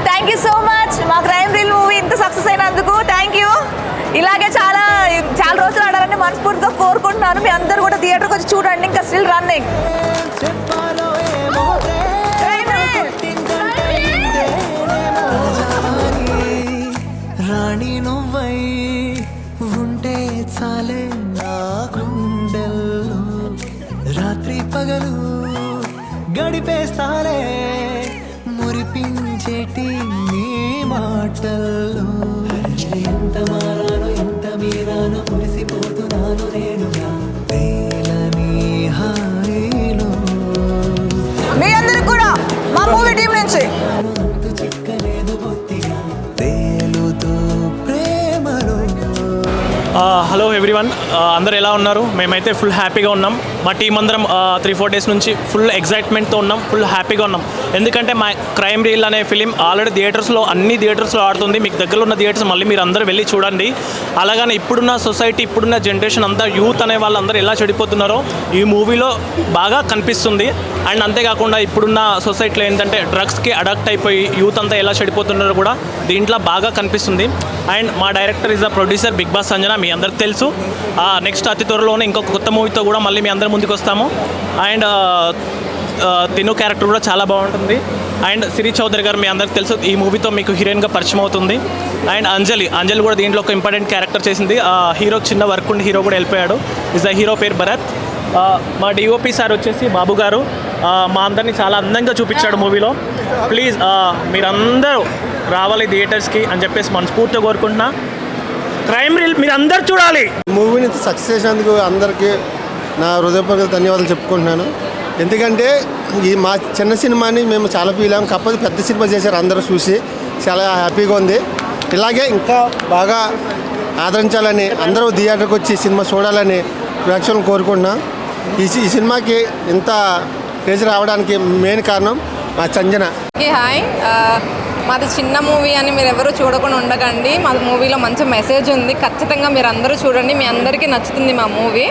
Thank you so much. మా crime reel movie ఇంత success అయినందుకు థ్యాంక్ యూ. ఇలాగే చాలా రోజులు ఆడాలని మనస్ఫూర్తిగా కోరుకుంటున్నాను. మీ అందరూ కూడా థియేటర్కి వచ్చి చూడండి. ఇంకా స్టిల్ రన్నింగ్. రాణి నువ్వై ఉంటే చాలే నా గుండెల్లో రాత్రి పగలు గడిపేస్తాలే మురిపించేటి నీ మాటల్లో ఎంత మారాను ఎంత మీరాను మురిసిపోతున్నాను నేనుగా తేలని హాయిలో. మీ అందరికి కూడా మా మూవీ టీం నుంచి చిక్కలేదు బొత్తిగా తేలుతూ ప్రేమలో. హలో ఎవ్రీవన్, అందరు ఎలా ఉన్నారు? మేమైతే ఫుల్ హ్యాపీగా ఉన్నాం. మా టీం అందరం 3-4 డేస్ నుంచి ఫుల్ ఎగ్జైట్మెంట్తో ఉన్నాం, ఫుల్ హ్యాపీగా ఉన్నాం. ఎందుకంటే మా క్రైమ్ రీల్ అనే ఫిలిం ఆల్రెడీ అన్ని థియేటర్స్లో ఆడుతుంది. మీకు దగ్గరలో ఉన్న థియేటర్స్ మళ్ళీ మీరు అందరూ వెళ్ళి చూడండి. అలాగనే ఇప్పుడున్న సొసైటీ, ఇప్పుడున్న జనరేషన్ అంతా యూత్ అనే వాళ్ళందరూ ఎలా చెడిపోతున్నారో ఈ మూవీలో బాగా కనిపిస్తుంది. అండ్ అంతేకాకుండా ఇప్పుడున్న సొసైటీలో ఏంటంటే డ్రగ్స్కి అడాక్ట్ అయిపోయి యూత్ అంతా ఎలా చెడిపోతున్నారో కూడా దీంట్లో బాగా కనిపిస్తుంది. అండ్ మా director is the producer Bigg Boss Sanjana, మీ అందరికి తెలుసు. నెక్స్ట్ అతి త్వరలోనే ఇంకొక కొత్త మూవీతో కూడా మళ్ళీ మీ అందరి ముందుకు వస్తాము. అండ్ తిను క్యారెక్టర్ కూడా చాలా బాగుంటుంది. అండ్ సిరి చౌదరి గారు మీ అందరికి తెలుసు, ఈ మూవీతో మీకు హీరోయిన్గా పరిచయం అవుతుంది. అండ్ అంజలి కూడా దీంట్లో ఒక ఇంపార్టెంట్ క్యారెక్టర్ చేసింది. హీరోకి చిన్న వర్క్ ఉండి హీరో కూడా వెళ్ళిపోయాడు. ఇస్ ద హీరో పేరు భరత్. మా డిఓపి సార్ వచ్చేసి బాబు గారు మా అందరినీ చాలా అందంగా చూపించాడు మూవీలో. ప్లీజ్ మీరందరూ రావాలి థియేటర్స్కి అని చెప్పేసి మనస్ఫూర్తిగా కోరుకుంటున్నా. క్రైమ్ రీల్ మీరు అందరు చూడాలి. మూవీని సక్సెస్ చేసినందుకు అందరికీ నా హృదయపూర్వక ధన్యవాదాలు చెప్పుకుంటున్నాను. ఎందుకంటే ఈ మా చిన్న సినిమాని మేము చాలా ఫీల్ అయ్యాం. కాకపోతే పెద్ద సినిమా చేశారు, అందరూ చూసి చాలా హ్యాపీగా ఉంది. ఇలాగే ఇంకా బాగా ఆదరించాలని, అందరూ థియేటర్కి వచ్చి సినిమా చూడాలని ప్రేక్షకులను కోరుకుంటున్నా. ఈ సినిమాకి ఇంత క్రేజ్ రావడానికి మెయిన్ కారణం మా సంజన. హాయ్, మాది చిన్న మూవీ అని మీరు ఎవరు చూడకుండా ఉండకండి. మా మూవీలో మంచి మెసేజ్ ఉంది, ఖచ్చితంగా మీరు అందరూ చూడండి. మీ అందరికీ నచ్చుతుంది మా మూవీ.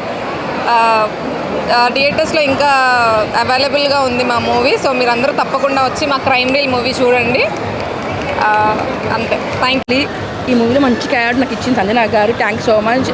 థియేటర్స్లో ఇంకా అవైలబుల్గా ఉంది మా మూవీ. సో మీరు అందరూ తప్పకుండా వచ్చి మా క్రైమ్ రీల్ మూవీ చూడండి. అంతే, థ్యాంక్ యూ. ఈ మూవీలో మంచి క్యారెక్టర్ నాకు ఇచ్చింది సంజన గారు. Thanks so much.